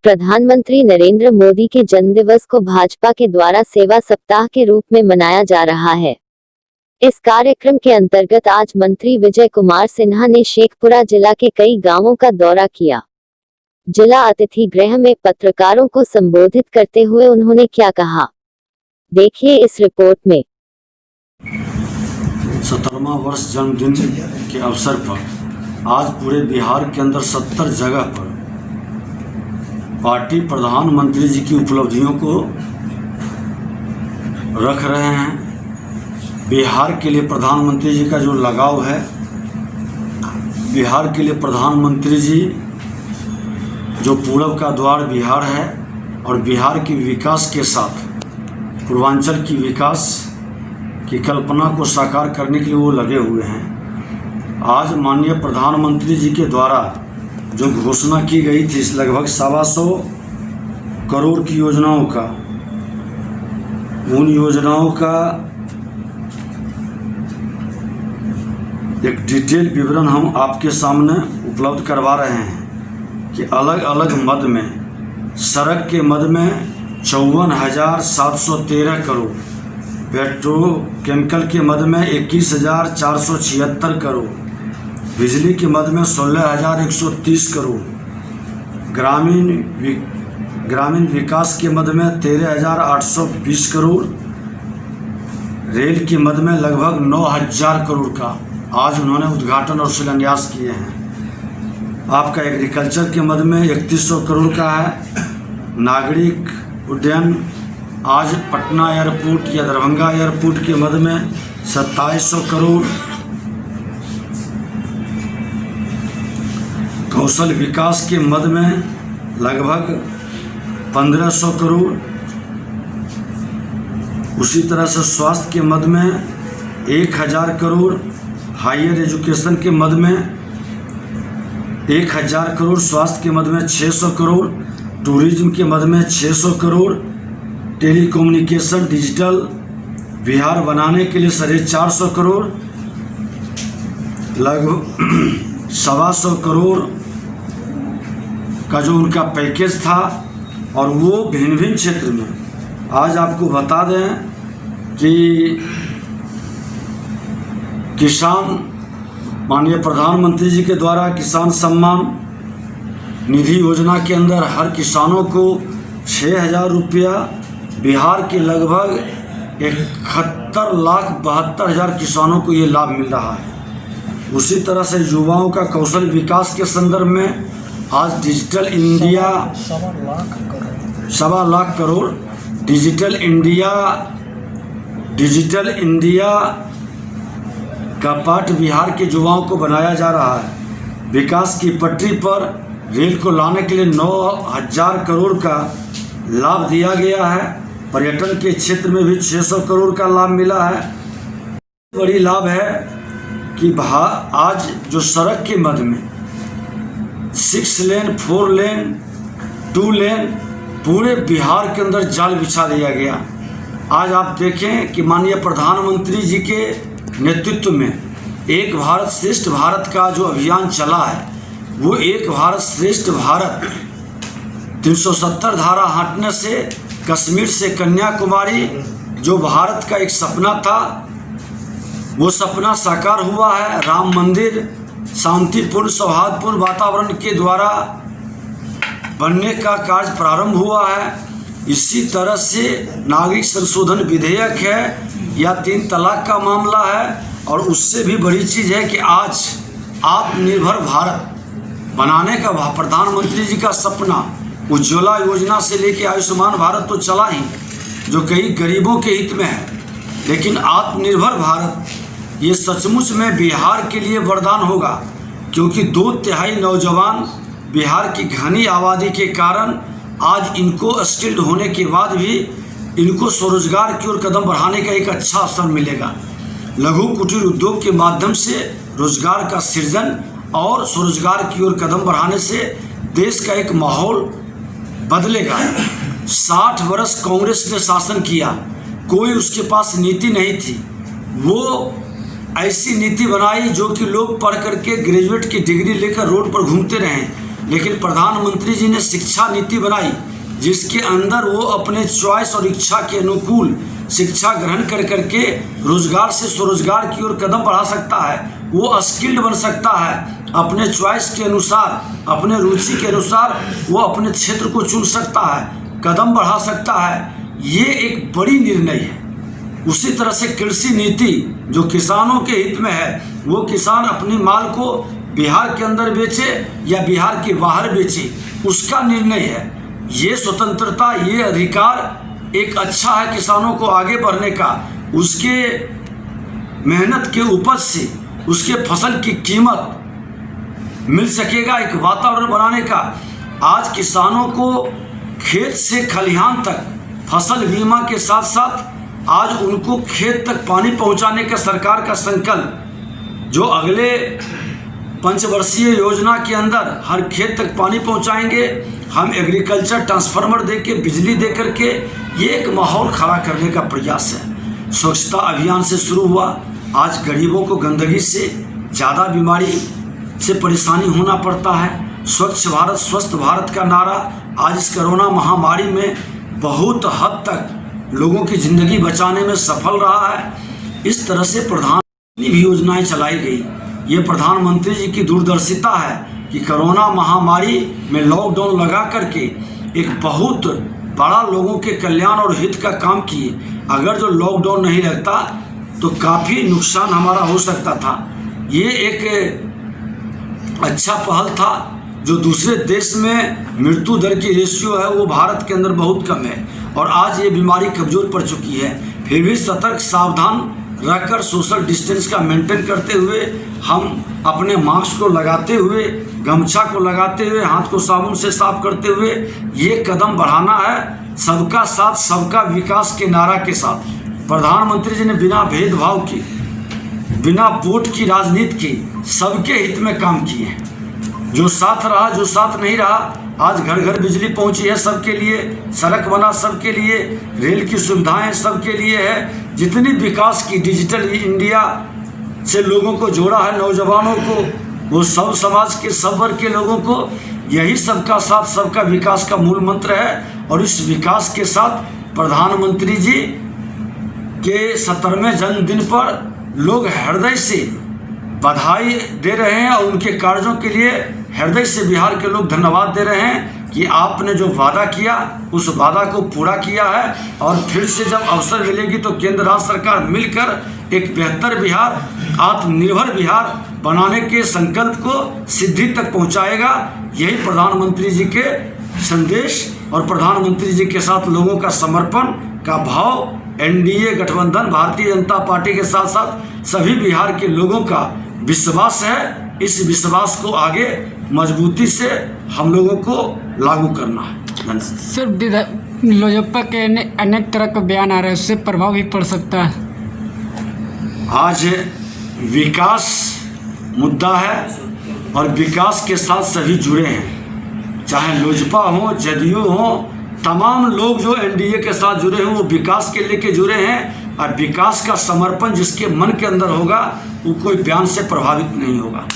प्रधानमंत्री नरेंद्र मोदी के जन्मदिवस को भाजपा के द्वारा सेवा सप्ताह के रूप में मनाया जा रहा है। इस कार्यक्रम के अंतर्गत आज मंत्री विजय कुमार सिन्हा ने शेखपुरा जिला के कई गांवों का दौरा किया। जिला अतिथि गृह में पत्रकारों को संबोधित करते हुए उन्होंने क्या कहा, देखिए इस रिपोर्ट में। 70वां वर्ष जन्मदिन के अवसर पर आज पूरे बिहार के अंदर 70 जगह पर पार्टी प्रधानमंत्री जी की उपलब्धियों को रख रहे हैं। बिहार के लिए प्रधानमंत्री जी का जो लगाव है, बिहार के लिए प्रधानमंत्री जी जो पूरब का द्वार बिहार है और बिहार के विकास के साथ पूर्वांचल की विकास की कल्पना को साकार करने के लिए वो लगे हुए हैं। आज माननीय प्रधानमंत्री जी के द्वारा जो घोषणा की गई थी लगभग 125 करोड़ की योजनाओं का, उन योजनाओं का एक डिटेल विवरण हम आपके सामने उपलब्ध करवा रहे हैं कि अलग अलग मद में, सड़क के मद में 54,713 करोड़, पेट्रोकेमिकल के मद में 21,476 करोड़, बिजली के मद में 16,130 करोड़, ग्रामीण विकास के मद में 13,820 करोड़, रेल के मद में लगभग 9,000 करोड़ का आज उन्होंने उद्घाटन और शिलान्यास किए हैं। आपका एग्रीकल्चर के मद में 3100 करोड़ का है। नागरिक उड्डयन आज पटना एयरपोर्ट या दरभंगा एयरपोर्ट के मद में 2700 करोड़। कौशल विकास के मद में लगभग 1500 करोड़। उसी तरह से स्वास्थ्य के मद में 1000 करोड़, हायर एजुकेशन के मद में 1000 करोड़, स्वास्थ्य के मद में 600 करोड़, टूरिज्म के मद में 600 करोड़, टेलीकम्युनिकेशन डिजिटल बिहार बनाने के लिए 450 करोड़, लगभग 125 करोड़ का जो उनका पैकेज था। और वो भिन्न भिन्न क्षेत्र में आज आपको बता दें कि किसान, माननीय प्रधानमंत्री जी के द्वारा किसान सम्मान निधि योजना के अंदर हर किसानों को 6,000 रुपया, बिहार के लगभग 71,72,000 किसानों को ये लाभ मिल रहा है। उसी तरह से युवाओं का कौशल विकास के संदर्भ में आज digital India 1.25 lakh crore, digital India का पाठ बिहार के युवाओं को बनाया जा रहा है। विकास की पटरी पर रेल को लाने के लिए 9,000 करोड़ का लाभ दिया गया है। पर्यटन के क्षेत्र में भी 600 करोड़ का लाभ मिला है। बड़ी लाभ है कि आज जो सड़क के मद में 6 लेन, 4 लेन, 2 लेन पूरे बिहार के अंदर जाल बिछा दिया गया। आज आप देखें कि माननीय प्रधानमंत्री जी के नेतृत्व में एक भारत श्रेष्ठ भारत का जो अभियान चला है, वो एक भारत श्रेष्ठ भारत 370 धारा हटने से कश्मीर से कन्याकुमारी जो भारत का एक सपना था, वो सपना साकार हुआ है। राम मंदिर शांतिपूर्ण सौहार्दपूर्ण वातावरण के द्वारा बनने का कार्य प्रारंभ हुआ है। इसी तरह से नागरिक संशोधन विधेयक है या 3 तलाक का मामला है। और उससे भी बड़ी चीज़ है कि आज आत्मनिर्भर भारत बनाने का प्रधानमंत्री जी का सपना, उज्ज्वला योजना से लेके आयुष्मान भारत तो चला ही, जो कई गरीबों के हित में है, लेकिन आत्मनिर्भर भारत ये सचमुच में बिहार के लिए वरदान होगा, क्योंकि 2/3 नौजवान बिहार की घनी आबादी के कारण आज इनको स्किल्ड होने के बाद भी इनको स्वरोजगार की ओर कदम बढ़ाने का एक अच्छा अवसर मिलेगा। लघु कुटीर उद्योग के माध्यम से रोजगार का सृजन और स्वरोजगार की ओर कदम बढ़ाने से देश का एक माहौल बदलेगा। 60 वर्ष कांग्रेस ने शासन किया, कोई उसके पास नीति नहीं थी। वो ऐसी नीति बनाई जो कि लोग पढ़ करके ग्रेजुएट की डिग्री लेकर रोड पर घूमते रहें। लेकिन प्रधानमंत्री जी ने शिक्षा नीति बनाई जिसके अंदर वो अपने चॉइस और इच्छा के अनुकूल शिक्षा ग्रहण कर करके रोजगार से स्वरोजगार की ओर कदम बढ़ा सकता है। वो स्किल्ड बन सकता है, अपने चॉइस के अनुसार, अपने रुचि के अनुसार वो अपने क्षेत्र को चुन सकता है, कदम बढ़ा सकता है। ये एक बड़ी निर्णय है। उसी तरह से कृषि नीति जो किसानों के हित में है, वो किसान अपनी माल को बिहार के अंदर बेचे या बिहार के बाहर बेचे, उसका निर्णय है। ये स्वतंत्रता, ये अधिकार एक अच्छा है किसानों को आगे बढ़ने का, उसके मेहनत के उपज से उसके फसल की कीमत मिल सकेगा, एक वातावरण बनाने का। आज किसानों को खेत से खलिहान तक फसल बीमा के साथ साथ आज उनको खेत तक पानी पहुंचाने का सरकार का संकल्प, जो अगले पंचवर्षीय योजना के अंदर हर खेत तक पानी पहुंचाएंगे, हम एग्रीकल्चर ट्रांसफार्मर दे के, बिजली दे करके ये एक माहौल खड़ा करने का प्रयास है। स्वच्छता अभियान से शुरू हुआ, आज गरीबों को गंदगी से ज़्यादा बीमारी से परेशानी होना पड़ता है। स्वच्छ भारत स्वस्थ भारत का नारा आज इस कोरोना महामारी में बहुत हद तक लोगों की ज़िंदगी बचाने में सफल रहा है। इस तरह से प्रधानमंत्री भी योजनाएं चलाई गई। ये प्रधानमंत्री जी की दूरदर्शिता है कि कोरोना महामारी में लॉकडाउन लगा करके एक बहुत बड़ा लोगों के कल्याण और हित का काम किए। अगर जो लॉकडाउन नहीं लगता तो काफ़ी नुकसान हमारा हो सकता था। ये एक अच्छा पहल था। जो दूसरे देश में मृत्यु दर की रेशियो है वो भारत के अंदर बहुत कम है और आज ये बीमारी कमज़ोर पड़ चुकी है। फिर भी सतर्क सावधान रहकर सोशल डिस्टेंस का मेंटेन करते हुए, हम अपने मास्क को लगाते हुए, गमछा को लगाते हुए, हाथ को साबुन से साफ करते हुए ये कदम बढ़ाना है। सबका साथ सबका विकास के नारा के साथ प्रधानमंत्री जी ने बिना भेदभाव के, बिना वोट की राजनीति के सबके हित में काम किए हैं। जो साथ रहा, जो साथ नहीं रहा, आज घर घर बिजली पहुंची है सबके लिए, सड़क बना सबके लिए, रेल की सुविधाएं सबके लिए है। जितनी विकास की डिजिटल इंडिया से लोगों को जोड़ा है, नौजवानों को, वो सब समाज के सब वर्ग के लोगों को, यही सबका साथ सबका विकास का मूल मंत्र है। और इस विकास के साथ प्रधानमंत्री जी के 70वें जन्मदिन पर लोग हृदय से बधाई दे रहे हैं और उनके कार्यों के लिए हृदय से बिहार के लोग धन्यवाद दे रहे हैं कि आपने जो वादा किया उस वादा को पूरा किया है। और फिर से जब अवसर मिलेगी तो केंद्र राज्य सरकार मिलकर एक बेहतर बिहार, आत्मनिर्भर बिहार बनाने के संकल्प को सिद्धि तक पहुंचाएगा। यही प्रधानमंत्री जी के संदेश और प्रधानमंत्री जी के साथ लोगों का समर्पण का भाव, एनडीए गठबंधन भारतीय जनता पार्टी के साथ साथ सभी बिहार के लोगों का विश्वास है। इस विश्वास को आगे मजबूती से हम लोगों को लागू करना है। सर, लोजपा के अनेक तरह का बयान आ रहा है, उससे प्रभाव भी पड़ सकता है। आज विकास मुद्दा है और विकास के साथ सभी जुड़े हैं, चाहे लोजपा हो, जदयू हो, तमाम लोग जो एनडीए के साथ जुड़े हैं वो विकास के लेके जुड़े हैं। और विकास का समर्पण जिसके मन के अंदर होगा वो कोई बयान से प्रभावित नहीं होगा।